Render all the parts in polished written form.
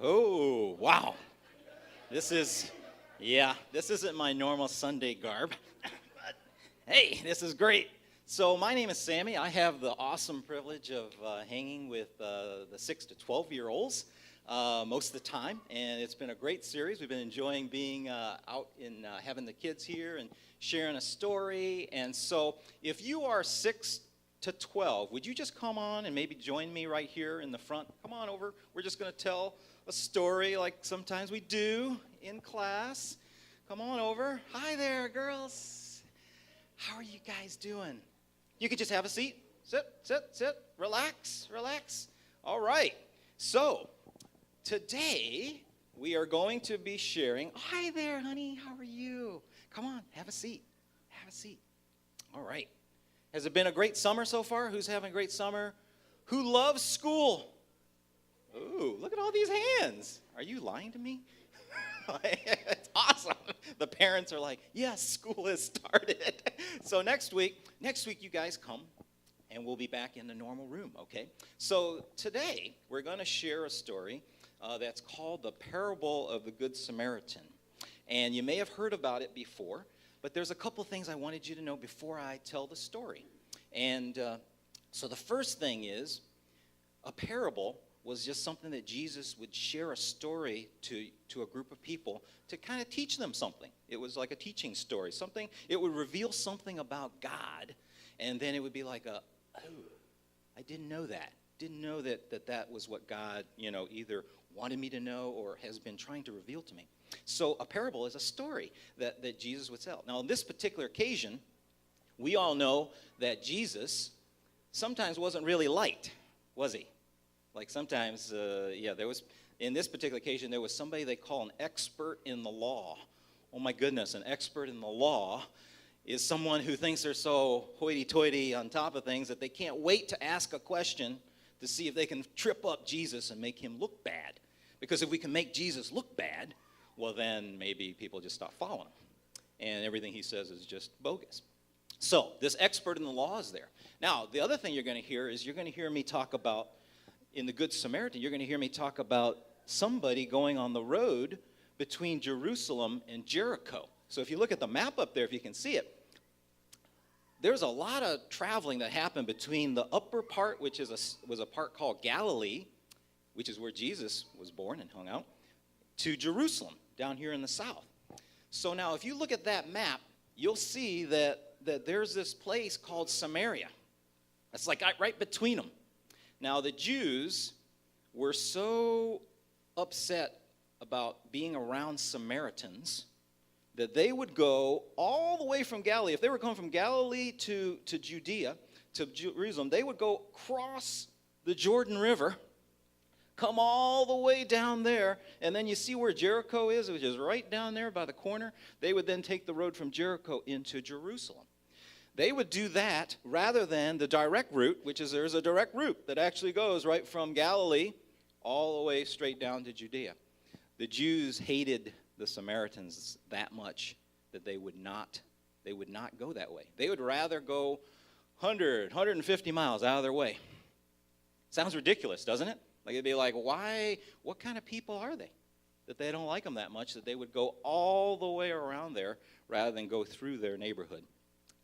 Oh, wow. This isn't my normal Sunday garb. But hey, this is great. So my name is Sammy. I have the awesome privilege of hanging with the 6 to 12-year-olds most of the time, and it's been a great series. We've been enjoying being out and having the kids here and sharing a story. And so if you are 6 to 12, would you just come on and maybe join me right here in the front? Come on over. We're just going to tell a story like sometimes we do in class. Come on over. Hi there, girls. How are you guys doing? You could just have a seat. Sit. Relax. All right. So, today we are going to be sharing. Hi there, honey. How are you? Come on, have a seat. All right. Has it been a great summer so far? Who's having a great summer? Who loves school? Ooh, look at all these hands. Are you lying to me? It's awesome. The parents are like, yes, school has started. So next week you guys come, and we'll be back in the normal room, okay? So today we're going to share a story that's called the Parable of the Good Samaritan. And you may have heard about it before, but there's a couple things I wanted you to know before I tell the story. And so the first thing is, a parable was just something that Jesus would share a story to a group of people to kind of teach them something. It was like a teaching story. It would reveal something about God, and then it would be like I didn't know that. Didn't know that was what God, either wanted me to know or has been trying to reveal to me. So a parable is a story that Jesus would tell. Now, on this particular occasion, we all know that Jesus sometimes wasn't really liked, was he? Like sometimes, there was, in this particular occasion, there was somebody they call an expert in the law. Oh my goodness, an expert in the law is someone who thinks they're so hoity-toity on top of things that they can't wait to ask a question to see if they can trip up Jesus and make him look bad. Because if we can make Jesus look bad, well then maybe people just stop following him. And everything he says is just bogus. So, this expert in the law is there. Now, the other thing you're going to hear is you're going to hear me talk about, in the Good Samaritan, you're going to hear me talk about somebody going on the road between Jerusalem and Jericho. So if you look at the map up there, if you can see it, there's a lot of traveling that happened between the upper part, which was a part called Galilee, which is where Jesus was born and hung out, to Jerusalem, down here in the south. So now if you look at that map, you'll see that there's this place called Samaria. That's like right between them. Now, the Jews were so upset about being around Samaritans that they would go all the way from Galilee. If they were going from Galilee to Judea, to Jerusalem, they would go cross the Jordan River, come all the way down there, and then you see where Jericho is, which is right down there by the corner. They would then take the road from Jericho into Jerusalem. They would do that rather than the direct route, which is there's a direct route that actually goes right from Galilee all the way straight down to Judea. The Jews hated the Samaritans that much that they would not go that way. They would rather go 150 miles out of their way. Sounds ridiculous, doesn't it? Like it'd be like, why? What kind of people are they that they don't like them that much that they would go all the way around there rather than go through their neighborhood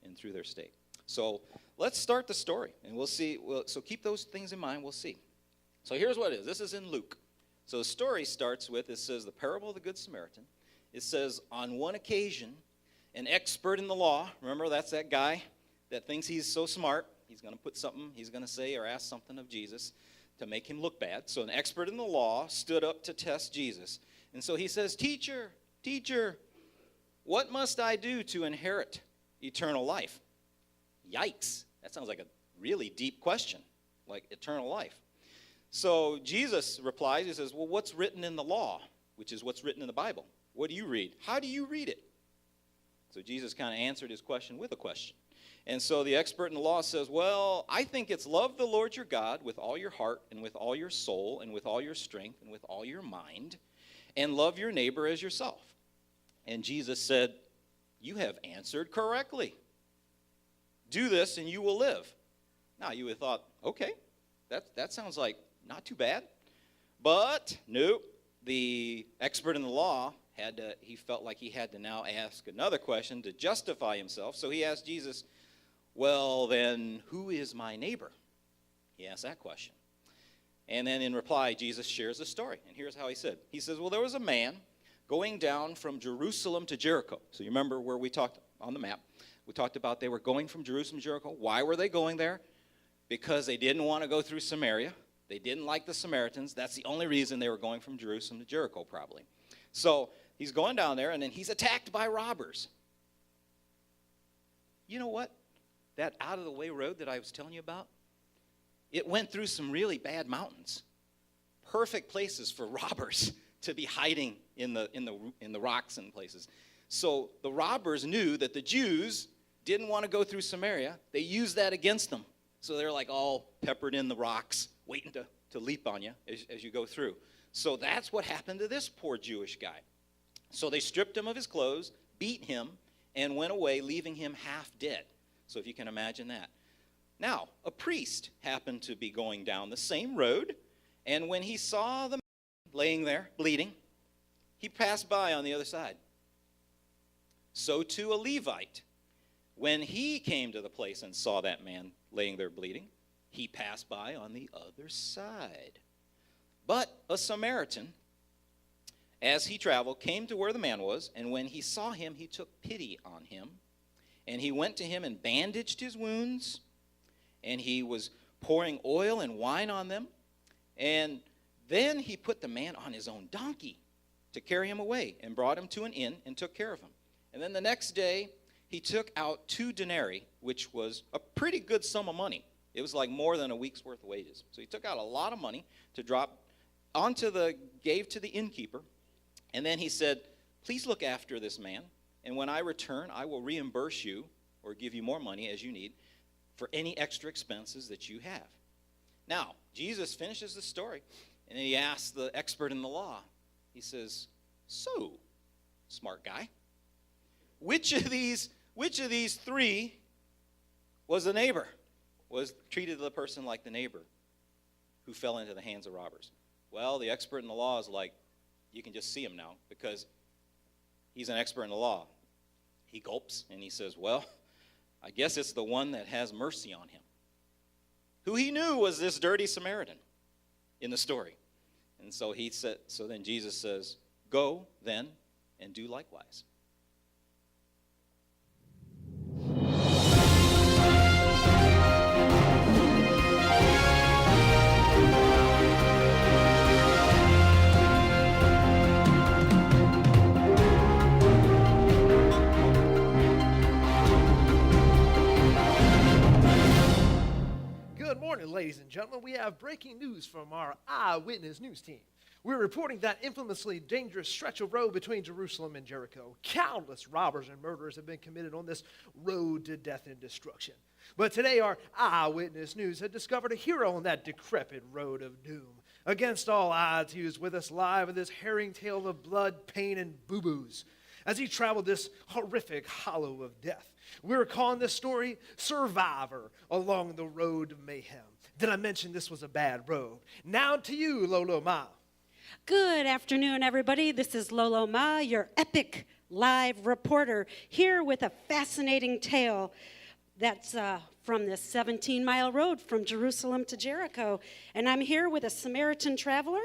and through their state? So let's start the story, and we'll see. So keep those things in mind. We'll see. So here's what it is. This is in Luke. So the story starts with, it says, the parable of the Good Samaritan. It says, on one occasion, an expert in the law, remember that's that guy that thinks he's so smart, he's going to put something, he's going to say or ask something of Jesus to make him look bad. So an expert in the law stood up to test Jesus. And so he says, Teacher, what must I do to inherit eternal life? Yikes. That sounds like a really deep question, like eternal life. So Jesus replies, he says, well, what's written in the law, which is what's written in the Bible? What do you read? How do you read it? So Jesus kind of answered his question with a question. And so the expert in the law says, well, I think it's love the Lord your God with all your heart and with all your soul and with all your strength and with all your mind, and love your neighbor as yourself. And Jesus said, you have answered correctly. Do this and you will live. Now you would have thought, okay, that sounds like not too bad. But nope, the expert in the law he felt like he had to now ask another question to justify himself. So he asked Jesus, well, then, who is my neighbor? He asked that question. And then in reply, Jesus shares a story. And here's how he said. He says, well, there was a man going down from Jerusalem to Jericho. So you remember where we talked on the map. We talked about they were going from Jerusalem to Jericho. Why were they going there? Because they didn't want to go through Samaria. They didn't like the Samaritans. That's the only reason they were going from Jerusalem to Jericho, probably. So he's going down there, and then he's attacked by robbers. You know what? That out-of-the-way road that I was telling you about, it went through some really bad mountains. Perfect places for robbers to be hiding in the rocks and places. So the robbers knew that the Jews didn't want to go through Samaria. They used that against them. So they're like all peppered in the rocks, waiting to leap on you as you go through. So that's what happened to this poor Jewish guy. So they stripped him of his clothes, beat him, and went away, leaving him half dead. So if you can imagine that. Now, a priest happened to be going down the same road, and when he saw the man laying there, bleeding, he passed by on the other side. So too a Levite, when he came to the place and saw that man laying there bleeding, he passed by on the other side. But a Samaritan, as he traveled, came to where the man was, and when he saw him, he took pity on him. And he went to him and bandaged his wounds, and he was pouring oil and wine on them. And then he put the man on his own donkey to carry him away and brought him to an inn and took care of him. And then the next day, he took out 2 denarii, which was a pretty good sum of money. It was like more than a week's worth of wages. So he took out a lot of money to gave to the innkeeper. And then he said, please look after this man. And when I return, I will reimburse you or give you more money as you need for any extra expenses that you have. Now, Jesus finishes the story, and he asks the expert in the law. He says, so, smart guy, which of these 3 was the neighbor, was treated the person like the neighbor who fell into the hands of robbers? Well, the expert in the law is like, you can just see him now because he's an expert in the law. He gulps and he says, well, I guess it's the one that has mercy on him. Who he knew was this dirty Samaritan in the story. And so then Jesus says, go then and do likewise. Good morning, ladies and gentlemen. We have breaking news from our Eyewitness News team. We're reporting that infamously dangerous stretch of road between Jerusalem and Jericho. Countless robbers and murderers have been committed on this road to death and destruction. But today, our Eyewitness News had discovered a hero on that decrepit road of doom. Against all odds, he was with us live in this harrowing tale of blood, pain, and boo-boos as he traveled this horrific hollow of death. We're calling this story Survivor Along the Road of Mayhem. Did I mention this was a bad road? Now to you, Lolo Ma. Good afternoon, everybody. This is Lolo Ma, your epic live reporter, here with a fascinating tale that's from this 17-mile road from Jerusalem to Jericho. And I'm here with a Samaritan traveler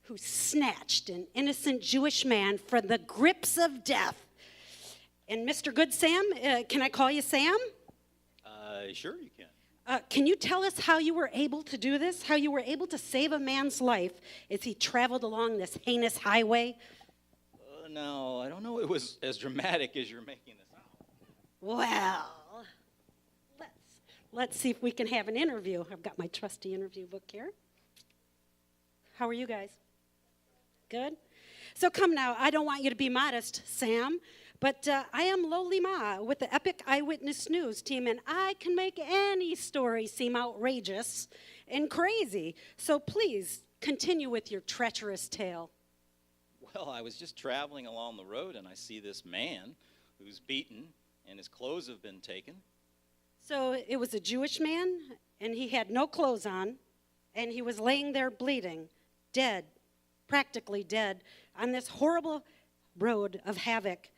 who snatched an innocent Jewish man from the grips of death. And Mr. Good Sam, can I call you Sam? Sure you can. Can you tell us how you were able to do this? How you were able to save a man's life as he traveled along this heinous highway? No, I don't know it was as dramatic as you're making this out. Well, let's see if we can have an interview. I've got my trusty interview book here. How are you guys? Good? So come now, I don't want you to be modest, Sam, but I am Loli Ma with the Epic Eyewitness News team, and I can make any story seem outrageous and crazy. So please, continue with your treacherous tale. Well, I was just traveling along the road, and I see this man who's beaten, and his clothes have been taken. So it was a Jewish man, and he had no clothes on, and he was laying there bleeding, dead. practically dead on this horrible road of havoc.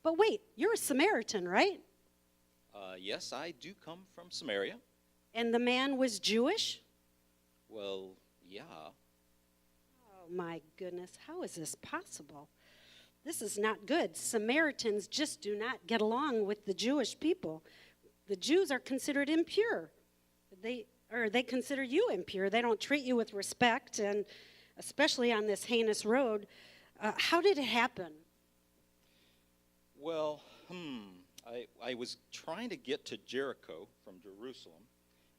But wait, you're a Samaritan, right? Yes, I do come from Samaria. And the man was Jewish? Well, yeah. Oh my goodness, how is this possible? This is not good. Samaritans just do not get along with the Jewish people. The Jews are considered impure. They consider you impure. They don't treat you with respect, and especially on this heinous road. How did it happen? Well, I was trying to get to Jericho from Jerusalem,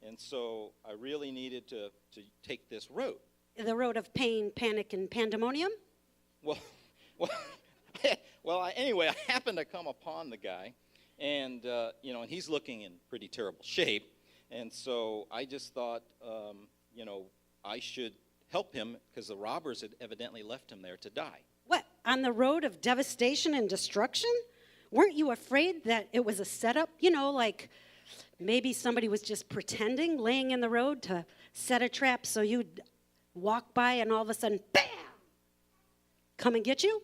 and so I really needed to take this road. The road of pain, panic, and pandemonium? Well, anyway, I happened to come upon the guy, and and he's looking in pretty terrible shape, and so I just thought, I should help him because the robbers had evidently left him there to die. What, on the road of devastation and destruction? Weren't you afraid that it was a setup? Like maybe somebody was just pretending, laying in the road to set a trap so you'd walk by and all of a sudden, bam, come and get you?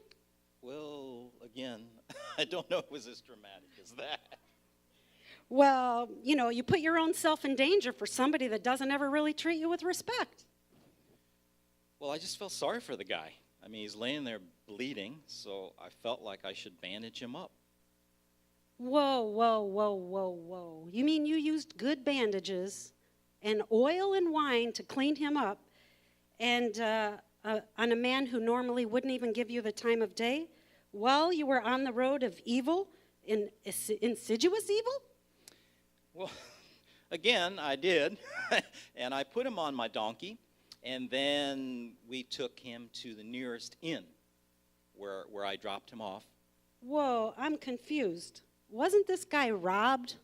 Well, again, I don't know if it was as dramatic as that. Well, you put your own self in danger for somebody that doesn't ever really treat you with respect. Well, I just felt sorry for the guy. I mean, he's laying there bleeding, so I felt like I should bandage him up. Whoa, whoa, whoa, whoa, whoa. You mean you used good bandages and oil and wine to clean him up, and on a man who normally wouldn't even give you the time of day, while you were on the road of evil, insidious evil? Well, again, I did, and I put him on my donkey, and then we took him to the nearest inn where I dropped him off. Whoa, I'm confused. Wasn't this guy robbed,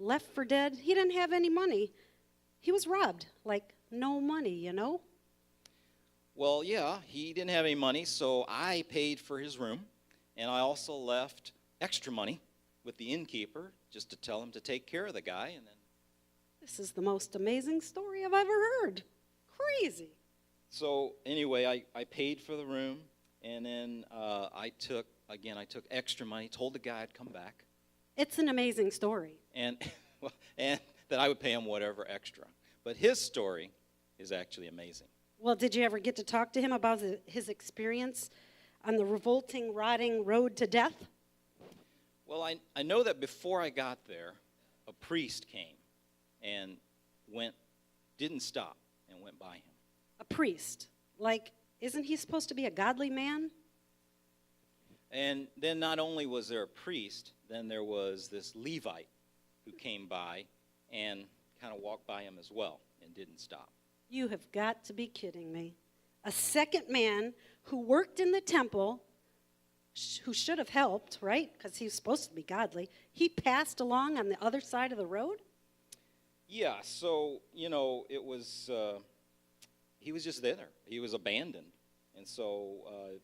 left for dead? He didn't have any money. He was robbed, like no money, Well, yeah, he didn't have any money, so I paid for his room, and I also left extra money with the innkeeper just to tell him to take care of the guy, and then... This is the most amazing story I've ever heard. Crazy. So anyway, I paid for the room, and then I took extra money, told the guy I'd come back. It's an amazing story. And that I would pay him whatever extra. But his story is actually amazing. Well, did you ever get to talk to him about his experience on the revolting, rotting road to death? Well, I know that before I got there, a priest came and didn't stop and went by him. A priest. Like, isn't he supposed to be a godly man? And then not only was there a priest, then there was this Levite who came by and kind of walked by him as well and didn't stop. You have got to be kidding me. A second man who worked in the temple, who should have helped, right? Because he was supposed to be godly. He passed along on the other side of the road? Yeah, so, it was, he was just there. He was abandoned. And so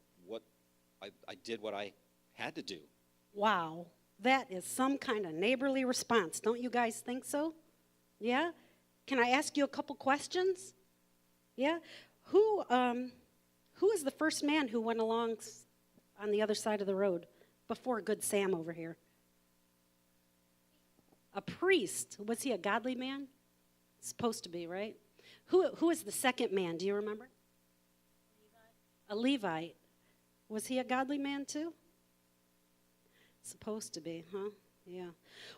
I did what I had to do. Wow, that is some kind of neighborly response. Don't you guys think so? Yeah? Can I ask you a couple questions? Yeah? Who is the first man who went along on the other side of the road before Good Sam over here? A priest. Was he a godly man? Supposed to be, right? Who is the second man? Do you remember? A Levite. Was he a godly man too? Supposed to be, huh? Yeah.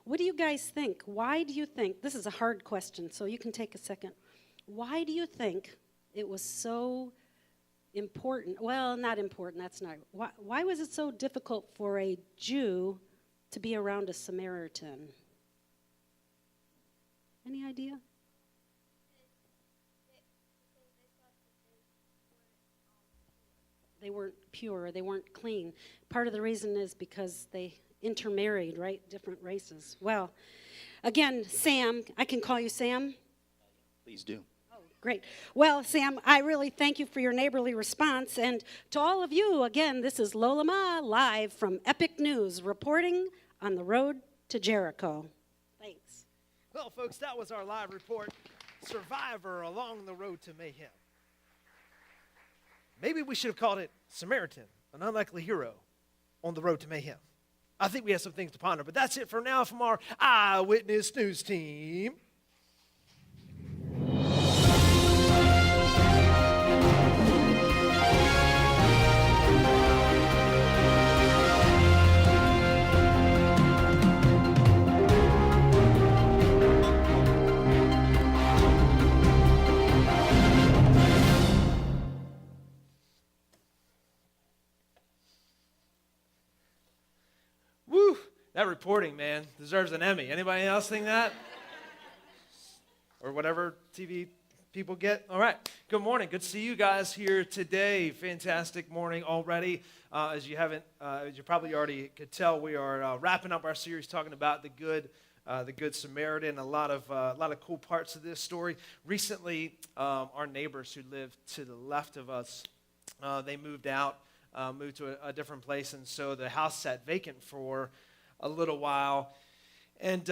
What do you guys think? Why do you think, this is a hard question, so you can take a second. Why do you think it was so important? Well, not important, that's not. Why was it so difficult for a Jew to be around a Samaritan? Any idea? They weren't pure, they weren't clean. Part of the reason is because they intermarried, right? Different races. Well, again, Sam, I can call you Sam? Please do. Oh, great. Well, Sam, I really thank you for your neighborly response. And to all of you, again, this is Lola Ma live from Epic News, reporting on the road to Jericho. Thanks. Well, folks, that was our live report. Survivor along the road to mayhem. Maybe we should have called it Samaritan, an unlikely hero on the road to mayhem. I think we have some things to ponder, but that's it for now from our Eyewitness News team. Woo! That reporting, man, deserves an Emmy. Anybody else think that? Or whatever TV people get? All right. Good morning. Good to see you guys here today. Fantastic morning already. As you probably already could tell, we are wrapping up our series talking about the Good Samaritan. A lot of cool parts of this story. Recently, our neighbors who lived to the left of us, they moved out. Moved to a different place, and so the house sat vacant for a little while. And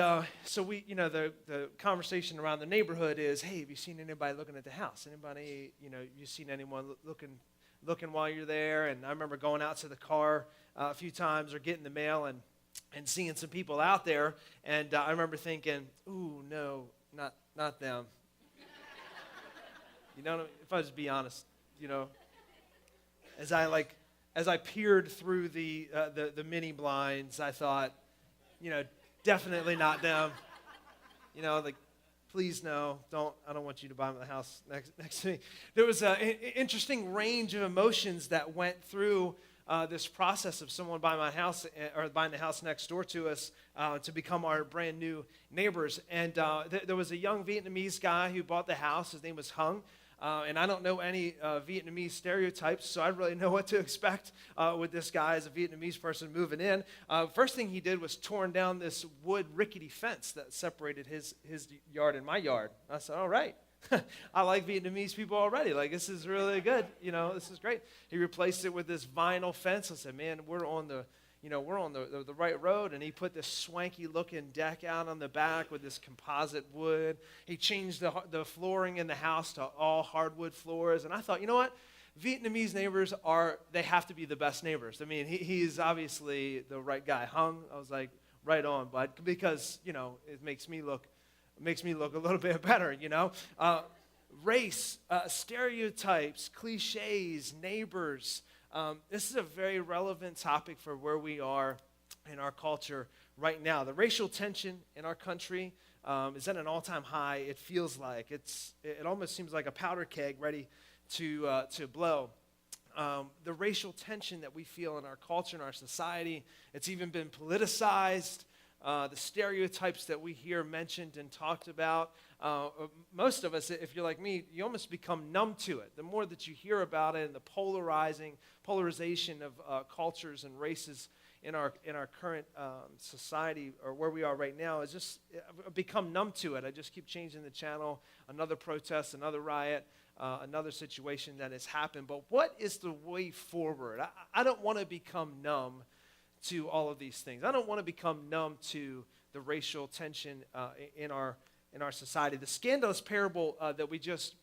so we, the conversation around the neighborhood is, hey, have you seen anybody looking at the house? Anybody, you seen anyone looking while you're there? And I remember going out to the car a few times or getting the mail and seeing some people out there. And I remember thinking, ooh, no, not them. If I just be honest, as I peered through the mini blinds, I thought, definitely not them. Please no, I don't want you to buy the house next to me. There was an interesting range of emotions that went through this process of someone buying my house or buying the house next door to us to become our brand new neighbors. And there was a young Vietnamese guy who bought the house. His name was Hung. And I don't know any Vietnamese stereotypes, so I don't really know what to expect with this guy as a Vietnamese person moving in. First thing he did was torn down this wood rickety fence that separated his yard and my yard. I said, all right. I like Vietnamese people already. This is really good. This is great. He replaced it with this vinyl fence. I said, man, we're on the right road. And he put this swanky looking deck out on the back with this composite wood. He changed the flooring in the house to all hardwood floors. And I thought, you know what? Vietnamese neighbors they have to be the best neighbors. I mean, he's obviously the right guy. Hung, I was like, right on, bud, because, it makes me look a little bit better, Race, stereotypes, cliches, neighbors. This is a very relevant topic for where we are in our culture right now. The racial tension in our country is at an all-time high. It feels like it almost seems like a powder keg ready to blow. The racial tension that we feel in our culture, in our society, it's even been politicized. The stereotypes that we hear mentioned and talked about. Most of us, if you're like me, you almost become numb to it. The more that you hear about it and the polarization of cultures and races in our current society or where we are right now, is just become numb to it. I just keep changing the channel. Another protest, another riot, another situation that has happened. But what is the way forward? I don't want to become numb to all of these things. I don't want to become numb to the racial tension in our society. The scandalous parable that we just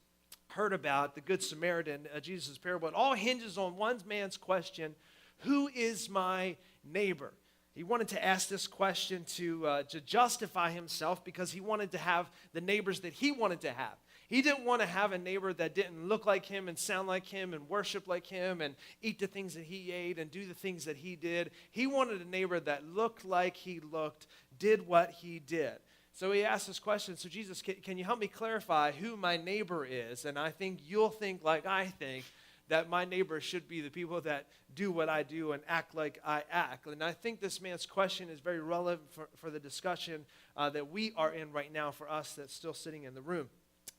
heard about, the Good Samaritan, Jesus' parable, it all hinges on one man's question, who is my neighbor? He wanted to ask this question to justify himself because he wanted to have the neighbors that he wanted to have. He didn't want to have a neighbor that didn't look like him and sound like him and worship like him and eat the things that he ate and do the things that he did. He wanted a neighbor that looked like he looked, did what he did. So he asked this question, so Jesus, can you help me clarify who my neighbor is? And I think you'll think like I think, that my neighbors should be the people that do what I do and act like I act. And I think this man's question is very relevant for the discussion that we are in right now for us that's still sitting in the room.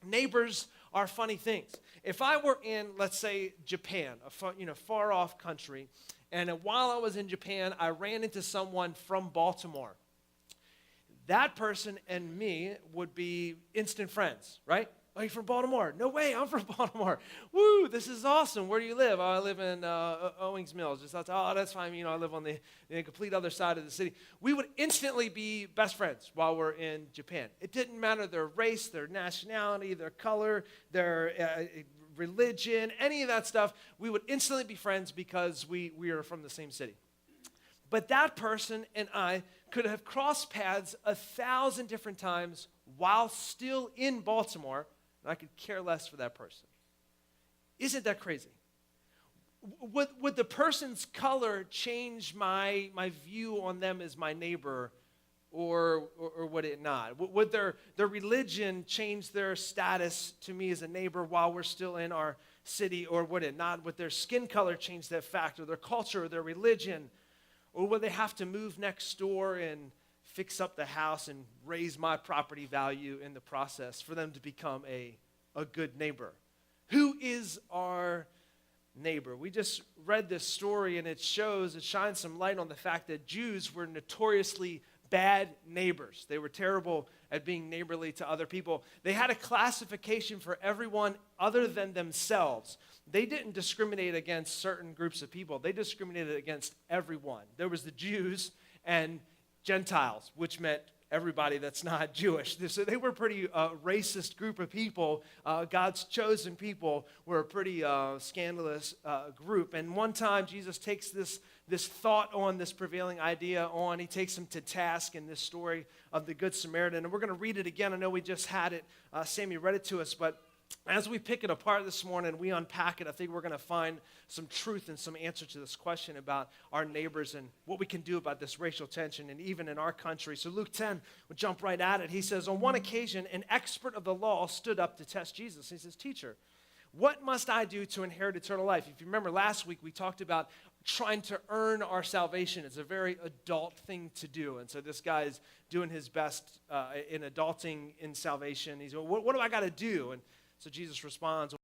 Neighbors are funny things. If I were in, let's say, Japan, a far off country, and while I was in Japan, I ran into someone from Baltimore, that person and me would be instant friends, right? Are you from Baltimore? No way, I'm from Baltimore. Woo, this is awesome. Where do you live? Oh, I live in Owings Mills. Just outside. Oh, that's fine. I live on the complete other side of the city. We would instantly be best friends while we're in Japan. It didn't matter their race, their nationality, their color, their religion, any of that stuff, we would instantly be friends because we are from the same city. But that person and I could have crossed paths 1,000 different times while still in Baltimore, and I could care less for that person. Isn't that crazy? Would the person's color change my view on them as my neighbor, or would it not? Would their religion change their status to me as a neighbor while we're still in our city, or would it not? Would their skin color change that fact, or their culture, or their religion? Or would they have to move next door and fix up the house and raise my property value in the process for them to become a good neighbor? Who is our neighbor? We just read this story, and it shines some light on the fact that Jews were notoriously bad neighbors. They were terrible at being neighborly to other people. They had a classification for everyone other than themselves. They didn't discriminate against certain groups of people. They discriminated against everyone. There was the Jews and Gentiles, which meant everybody that's not Jewish. So they were a pretty racist group of people. God's chosen people were a pretty scandalous group. And one time Jesus takes this thought on, this prevailing idea on, he takes them to task in this story of the Good Samaritan. And we're going to read it again. I know we just had it. Sammy read it to us, but as we pick it apart this morning, we unpack it, I think we're going to find some truth and some answer to this question about our neighbors and what we can do about this racial tension, and even in our country. So Luke 10, we'll jump right at it. He says, on one occasion, an expert of the law stood up to test Jesus. He says, "Teacher, what must I do to inherit eternal life?" If you remember last week, we talked about trying to earn our salvation. It's a very adult thing to do. And so this guy is doing his best in adulting in salvation. He's going, what do I got to do? And so Jesus responds,